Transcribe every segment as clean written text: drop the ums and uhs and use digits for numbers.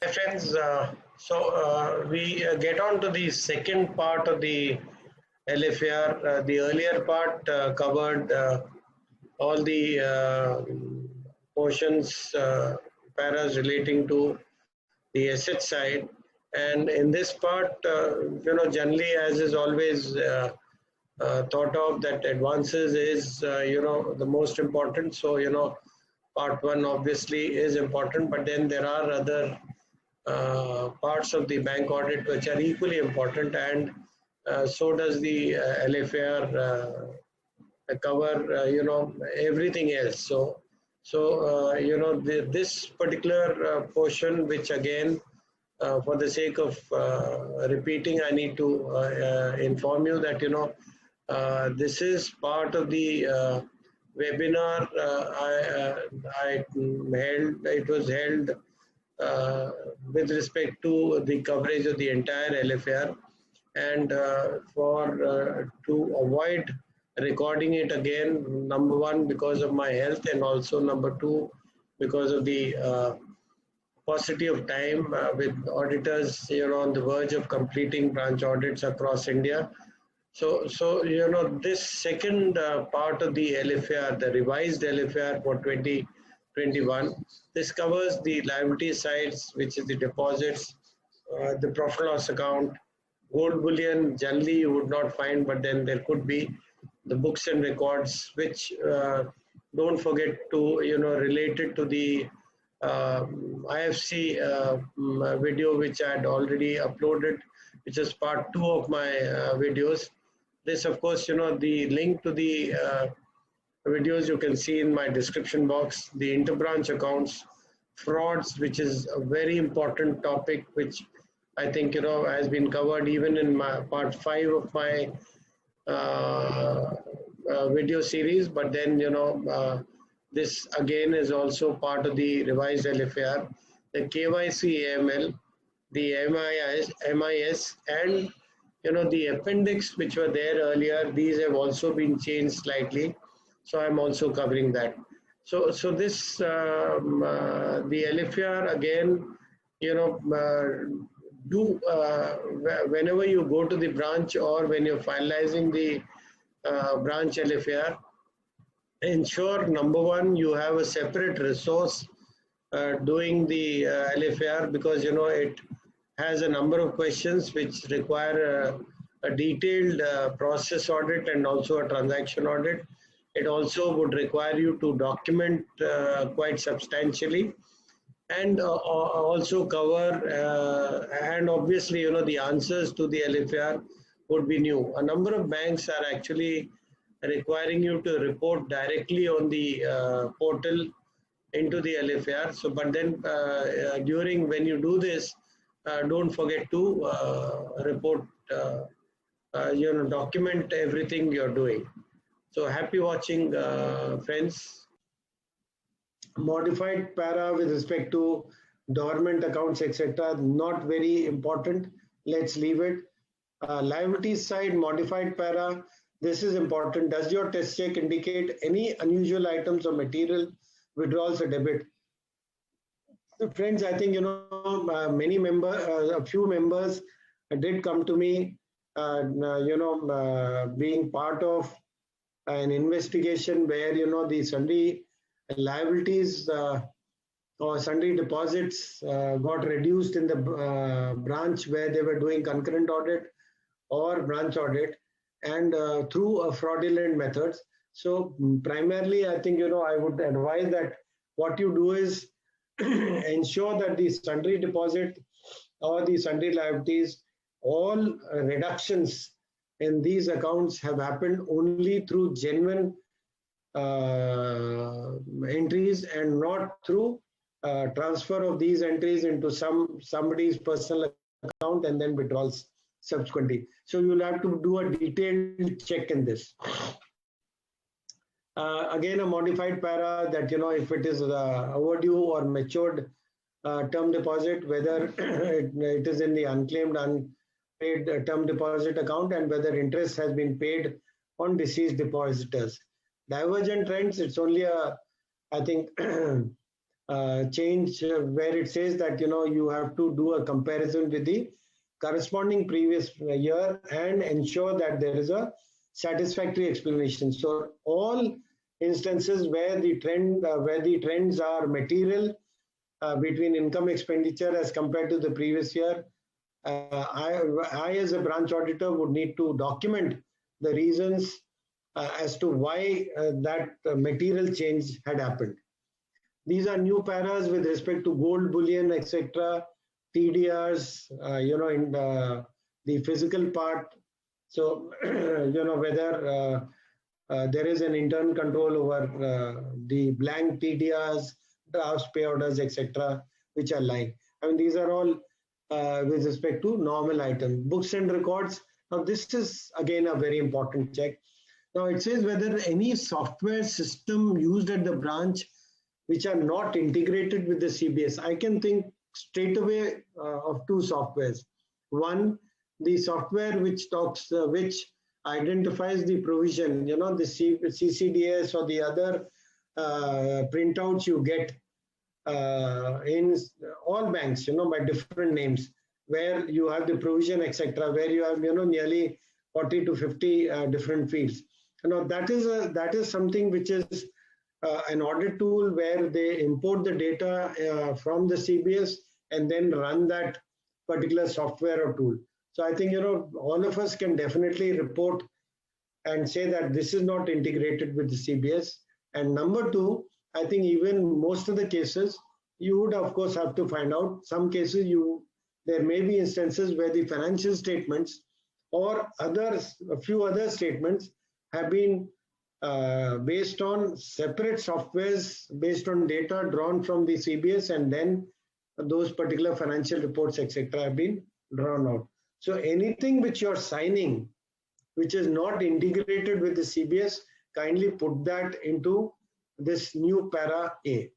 Hi friends, we get on to the second part of the LFAR. The earlier part covered all the portions, paras relating to the asset side, and in this part, generally as is always thought of, that advances is the most important. So part one obviously is important, but then there are other parts of the bank audit which are equally important, and so does the LFAR cover everything else. This particular portion, which again, for the sake of repeating, I need to inform you that this is part of the webinar I held. It was held with respect to the coverage of the entire LFAR, and to avoid recording it again, number one because of my health, and also number two because of the paucity of time, with auditors on the verge of completing branch audits across India. This second part of the LFAR, the revised LFAR for 2021, this covers the liability sides, which is the deposits, the profit loss account, gold bullion. Generally you would not find, but then there could be the books and records, which don't forget to related to the IFC video, which I had already uploaded, which is part 2 of my videos. This, of course, the link to the videos you can see in my description box. The interbranch accounts, frauds, which is a very important topic, which I think has been covered even in my part 5 of my video series. But then this again is also part of the revised LFAR, the KYC AML, the MIS, and the appendix, which were there earlier. These have also been changed slightly, so I'm also covering that. So this the LFAR again, whenever you go to the branch, or when you're finalizing the branch LFAR, ensure number one, you have a separate resource doing the LFAR, because it has a number of questions which require a detailed process audit and also a transaction audit. It also would require you to document quite substantially, and also cover and obviously the answers to the LFAR would be new. A number of banks are actually requiring you to report directly on the portal into the LFAR. So, but then during when you do this, don't forget to report, document everything you're doing. So happy watching, friends. Modified para with respect to dormant accounts, etc., not very important. Let's leave it. Liabilities side, modified para. This is important. Does your test check indicate any unusual items or material withdrawals or debit? So friends, I think many members, a few members did come to me, being part of an investigation where the sundry liabilities or sundry deposits got reduced in the branch where they were doing concurrent audit or branch audit, and through a fraudulent methods. So primarily, I think I would advise that what you do is ensure that the sundry deposit or the sundry liabilities, all reductions in these accounts have happened only through genuine entries, and not through transfer of these entries into somebody's personal account and then withdrawals subsequently. So you'll have to do a detailed check in this. Again, a modified para that if it is overdue or matured term deposit, whether it is in the unclaimed unpaid term deposit account, and whether interest has been paid on deceased depositors. Divergent trends, it's only I think change where it says that you have to do a comparison with the corresponding previous year and ensure that there is a satisfactory explanation. So all instances where the trends are material between income expenditure as compared to the previous year, I as a branch auditor would need to document the reasons as to why that material change had happened. These are new paras with respect to gold, bullion, etc., TDRs, in the physical part. So, whether there is an internal control over the blank TDRs, drafts, pay orders, etc., which are lying. I mean, these are all with respect to normal items. Books and records. Now, this is again a very important check. Now, it says whether any software system used at the branch which are not integrated with the CBS. I can think straight away of two softwares. One, the software which identifies the provision, the CCDS or the other printouts you get in all banks, by different names, where you have the provision, etc., where you have, nearly 40 to 50 different fields. That is something which is an audit tool where they import the data from the CBS and then run that particular software or tool. So I think, all of us can definitely report and say that this is not integrated with the CBS. And number two, I think even most of the cases, you would of course have to find out. Some cases there may be instances where the financial statements or a few other statements have been based on separate softwares, based on data drawn from the CBS, and then those particular financial reports, etc., have been drawn out. So anything which you're signing, which is not integrated with the CBS, kindly put that into this new para A.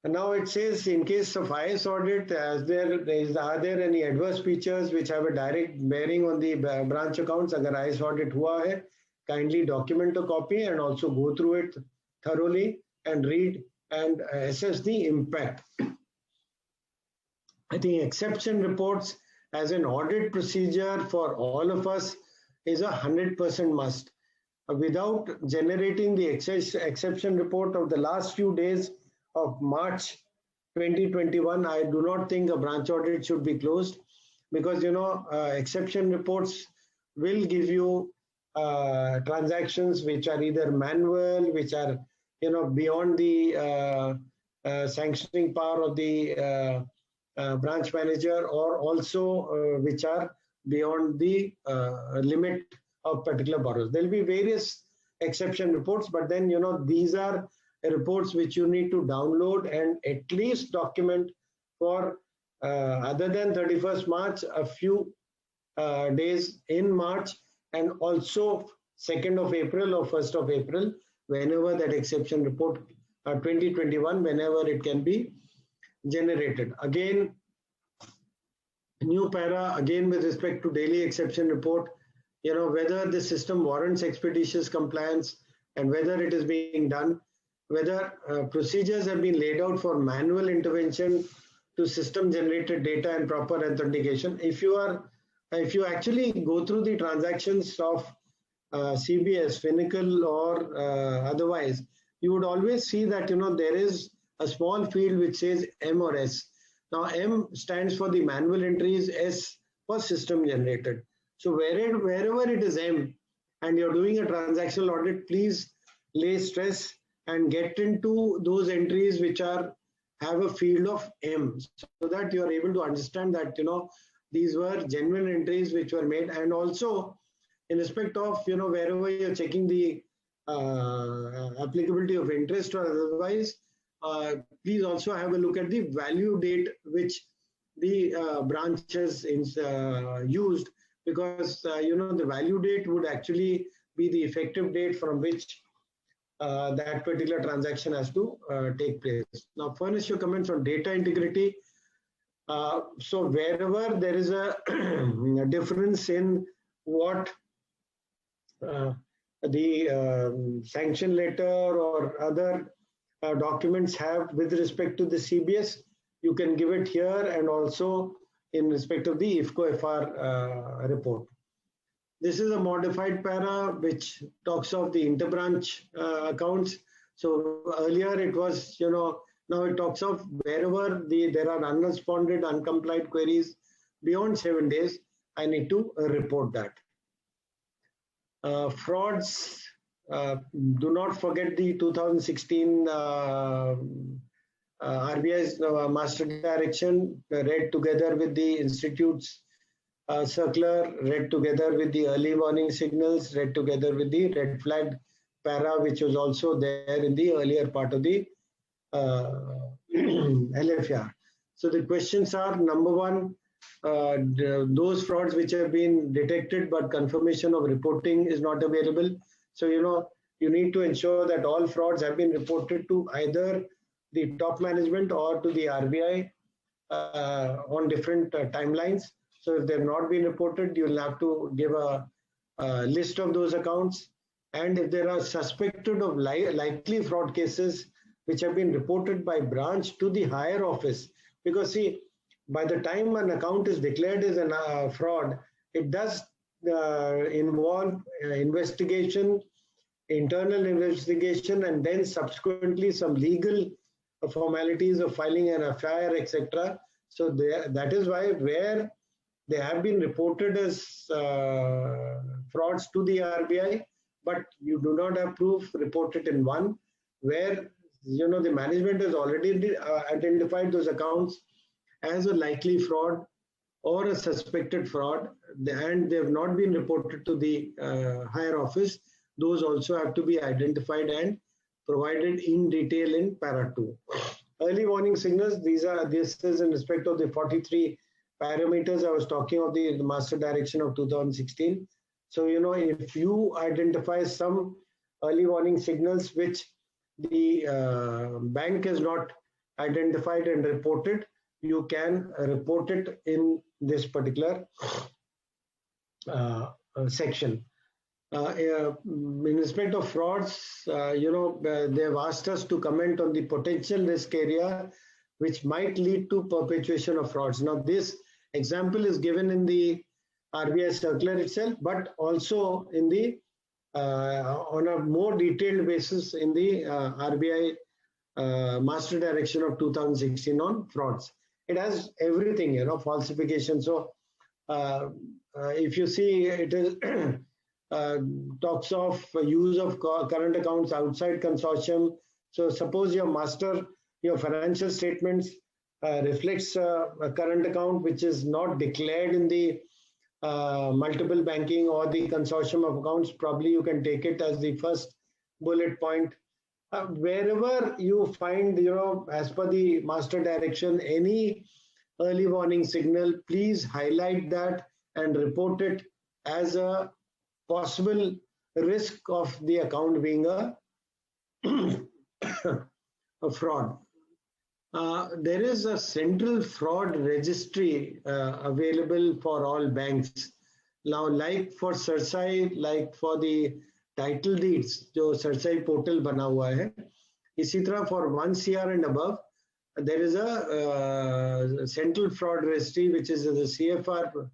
And now it says, in case of IS audit, are there any adverse features which have a direct bearing on the branch accounts? Agar IS audit hua hai, kindly document a copy and also go through it thoroughly and read and assess the impact. I think exception reports as an audit procedure for all of us is a 100% must. Without generating the exception report of the last few days of March 2021, I do not think a branch audit should be closed, because exception reports will give you transactions which are either manual, which are beyond the sanctioning power of the branch manager, or also which are beyond the limit of particular borrowers. There will be various exception reports, but then these are reports which you need to download and at least document for other than 31st March, a few days in March, and also 2nd of April or 1st of April, whenever that exception report 2021, whenever it can be generated. Again, new para, again with respect to daily exception report, whether the system warrants expeditious compliance and whether it is being done, whether procedures have been laid out for manual intervention to system generated data and proper authentication. If you actually go through the transactions of CBS, Finacle or otherwise, you would always see that there is a small field which says M or S. Now M stands for the manual entries, S for system generated. So wherever it is M and you're doing a transactional audit, please lay stress and get into those entries which have a field of M, so that you're able to understand that these were genuine entries which were made. And also in respect of wherever you're checking the applicability of interest or otherwise, please also have a look at the value date which the branches used, because the value date would actually be the effective date from which that particular transaction has to take place. Now, furnish your comments on data integrity. So wherever there is a difference in what the sanction letter or other documents have with respect to the CBS, you can give it here and also in respect of the IFCO FR report. This is a modified para which talks of the interbranch accounts. So earlier it was, now it talks of wherever there are unresponded, uncomplied queries beyond 7 days, I need to report that. Frauds, do not forget the 2016 RBI's master direction, read together with the Institute's circular, read together with the early warning signals, read together with the red flag para, which was also there in the earlier part of the LFAR. So the questions are, number one, those frauds which have been detected but confirmation of reporting is not available. So, you need to ensure that all frauds have been reported to either the top management or to the RBI on different timelines. So if they've not been reported, you'll have to give a list of those accounts. And if there are suspected of likely fraud cases which have been reported by branch to the higher office, because see, by the time an account is declared as a fraud, it does involve investigation, internal investigation, and then subsequently some legal formalities of filing an FIR, etc. So that is why where they have been reported as frauds to the RBI, but you do not have proof, report it in one. Where the management has already identified those accounts as a likely fraud or a suspected fraud, and they have not been reported to the higher office, those also have to be identified and provided in detail in para 2. Early warning signals, this is in respect of the 43 parameters I was talking of the master direction of 2016. So, if you identify some early warning signals which the bank has not identified and reported, you can report it in this particular section. In respect of frauds, they have asked us to comment on the potential risk area which might lead to perpetuation of frauds. Now, this example is given in the RBI circular itself, but also in the on a more detailed basis in the RBI master direction of 2016 on frauds. It has everything, falsification. So if you see, it is talks of use of current accounts outside consortium. So suppose your financial statements reflects a current account which is not declared in the multiple banking or the consortium of accounts, probably you can take it as the first bullet point. Wherever you find, as per the master direction, any early warning signal, please highlight that and report it as a possible risk of the account being a fraud. There is a central fraud registry available for all banks. Now, like for CERSAI, like for the title deeds, जो CERSAI portal बना हुआ है, इसी तरह for 1 CR and above, there is a central fraud registry which is the CFR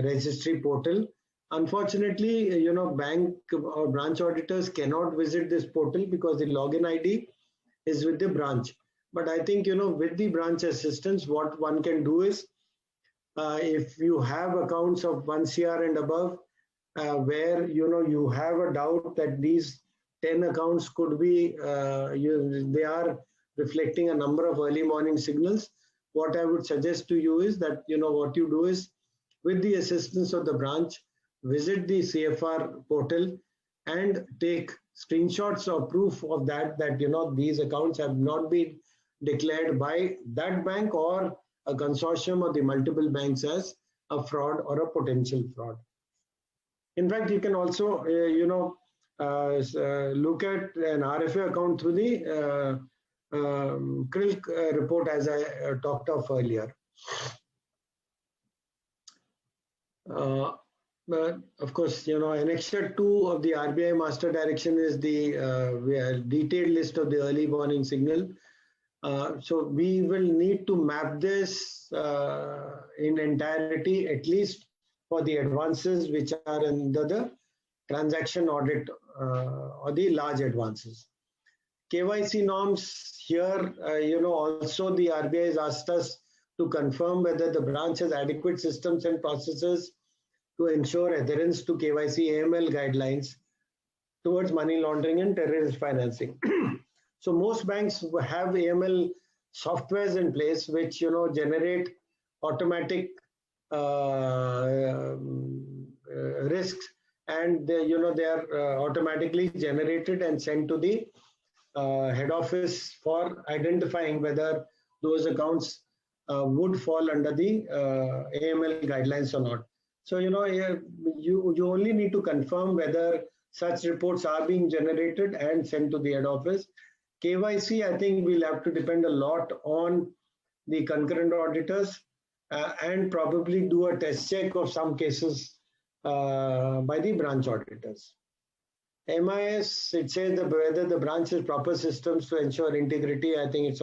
registry portal. Unfortunately, bank or branch auditors cannot visit this portal because the login ID is with the branch. But I think, with the branch assistance, what one can do is, if you have accounts of 1 CR and above, where, you have a doubt that these 10 accounts could be, they are reflecting a number of early morning signals, what I would suggest to you is that, what you do is, with the assistance of the branch, visit the CFR portal and take screenshots or proof of that, these accounts have not been declared by that bank or a consortium of the multiple banks as a fraud or a potential fraud. In fact, you can also, look at an RFA account through the CRILC report as I talked of earlier. But of course, Annexure 2 of the RBI Master Direction is the detailed list of the early warning signal. So we will need to map this in entirety, at least for the advances which are under the transaction audit or the large advances. KYC norms here, also the RBI has asked us to confirm whether the branch has adequate systems and processes to ensure adherence to KYC AML guidelines towards money laundering and terrorist financing. So most banks have AML softwares in place which generate automatic risks, and they are automatically generated and sent to the head office for identifying whether those accounts would fall under the AML guidelines or not. So you only need to confirm whether such reports are being generated and sent to the head office. KYC, I think we'll have to depend a lot on the concurrent auditors and probably do a test check of some cases by the branch auditors. MIS, it says that whether the branch has proper systems to ensure integrity. I think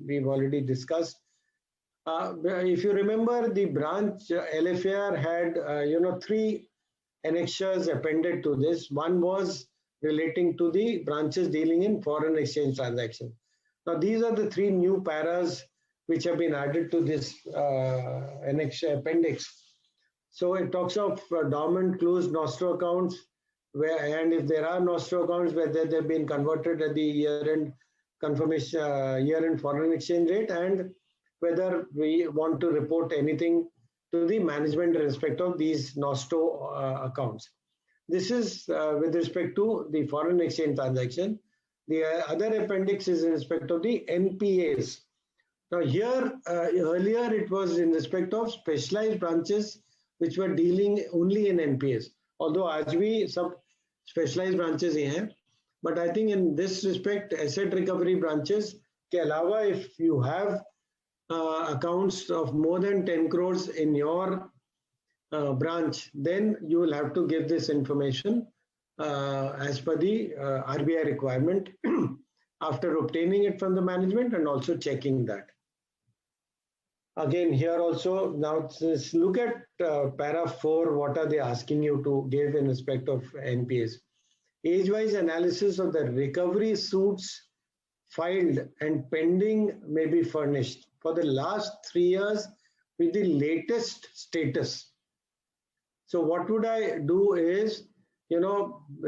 we've already discussed. If you remember, the branch LFAR had 3 annexures appended to this. One was relating to the branches dealing in foreign exchange transactions. Now these are the 3 new paras which have been added to this appendix. So it talks of dormant closed nostro accounts, and if there are nostro accounts whether they've been converted at the year-end confirmation, year-end foreign exchange rate, and whether we want to report anything to the management in respect of these nostro accounts. This is with respect to the foreign exchange transaction. The other appendix is in respect of the NPAs. Now here, earlier it was in respect of specialized branches which were dealing only in NPAs. Although आज भी सब specialized branches ही हैं, but I think in this respect, asset recovery branches के अलावा, if you have accounts of more than 10 crores in your branch, then you will have to give this information as per the RBI requirement after obtaining it from the management and also checking that. Again, here also, now let's look at para 4, what are they asking you to give in respect of NPAs. Age-wise analysis of the recovery suits filed and pending may be furnished for the last 3 years with the latest status. So what would I do is,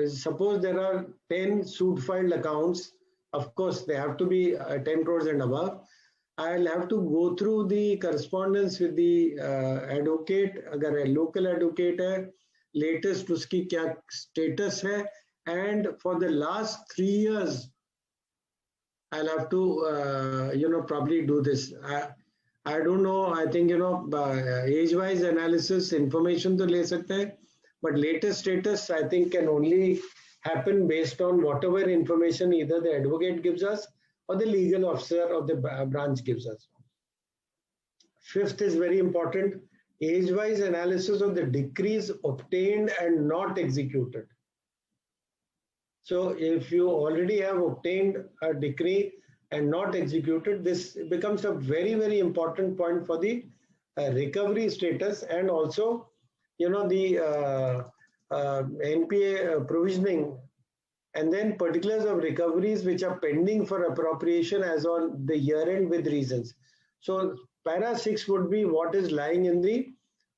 suppose there are 10 suit filed accounts, of course they have to be 10 crores and above. I'll have to go through the correspondence with the advocate, अगर local advocate है, latest उसकी क्या status है, and for the last 3 years, I'll have to, probably do this. I don't know, I think, age-wise analysis, information to ले सकते हैं, but latest status, I think, can only happen based on whatever information either the advocate gives us or the legal officer of the branch gives us. 5th is very important, age-wise analysis of the decrees obtained and not executed. So if you already have obtained a decree and not executed, this becomes a very, very important point for the recovery status, and also, the NPA provisioning, and then particulars of recoveries which are pending for appropriation as on the year end with reasons. So para 6 would be what is lying in the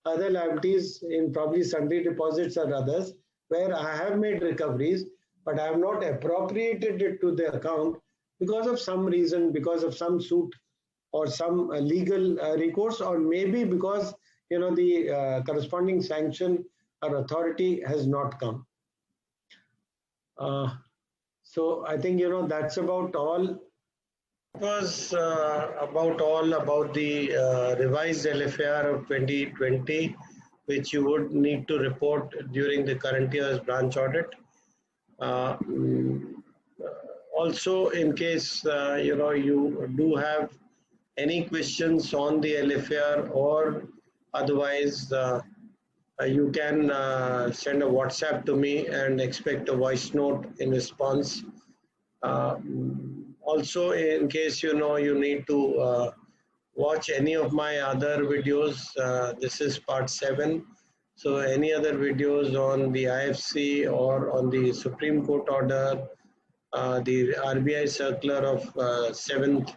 other liabilities in probably sundry deposits or others, where I have made recoveries, but I have not appropriated it to the account because of some reason, because of some suit or some legal recourse, or maybe because the corresponding sanction or authority has not come. So I think that's about all. It was about all about the revised LFAR of 2020, which you would need to report during the current year's branch audit. Also, in case you do have any questions on the LFAR or otherwise, You can send a WhatsApp to me and expect a voice note in response. Also, in case you need to watch any of my other videos, this is part 7. So any other videos on the IFC or on the Supreme Court order, the RBI circular of 7th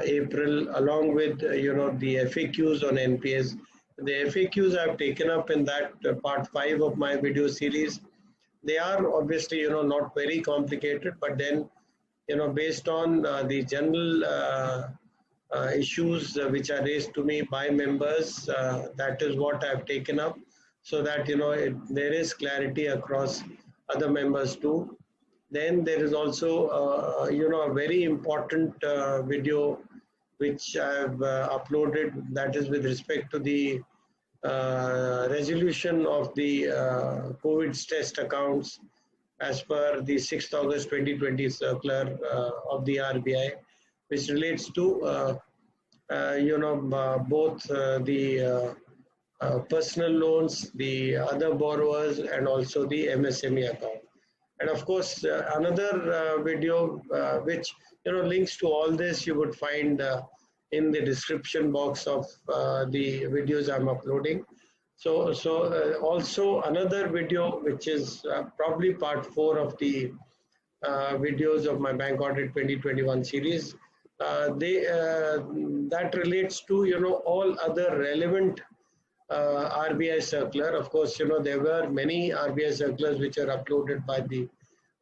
April, along with the FAQs on NPS. The FAQs I've taken up in that part 5 of my video series. They are obviously not very complicated, but then based on the general issues which are raised to me by members, that is what I've taken up, so that there is clarity across other members too. Then there is also a very important video which I've uploaded, that is with respect to the resolution of the COVID stressed accounts as per the 6th August 2020 circular of the RBI, which relates to both the personal loans, the other borrowers, and also the MSME account. And of course, another video which links to all this, you would find in the description box of the videos I'm uploading. So also another video which is probably part 4 of the videos of my Bank Audit 2021 series. That relates to all other relevant RBI circular. Of course, there were many RBI circulars which are uploaded by the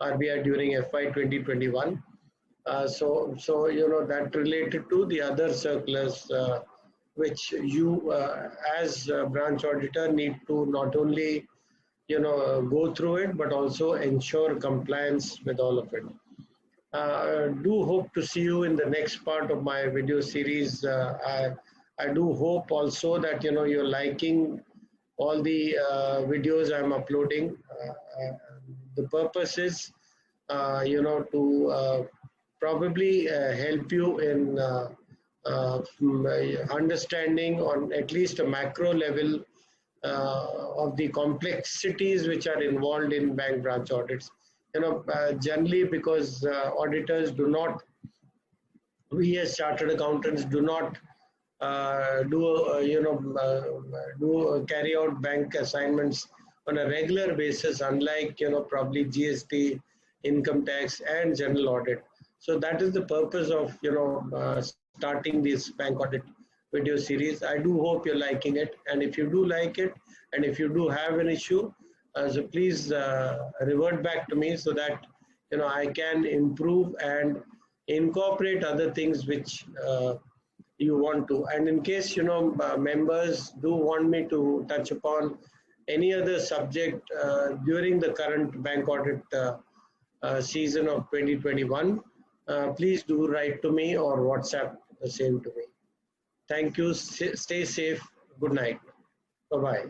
RBI during FY 2021. So that related to the other circulars which you as a branch auditor need to not only go through it, but also ensure compliance with all of it. Do hope to see you in the next part of my video series. I do hope also that you're liking all the videos I'm uploading. The purpose is to probably help you in understanding on at least a macro level of the complexities which are involved in bank branch audits. Generally, because auditors do not, we as chartered accountants do not carry out bank assignments on a regular basis, unlike probably GST, income tax, and general audit. So that is the purpose of starting this bank audit video series. I do hope you're liking it, and if you do like it, and if you do have an issue, so please revert back to me so that I can improve and incorporate other things which you want to. And in case members do want me to touch upon any other subject during the current bank audit season of 2021, please do write to me or WhatsApp the same to me. Thank you. Stay safe. Good night. Bye-bye.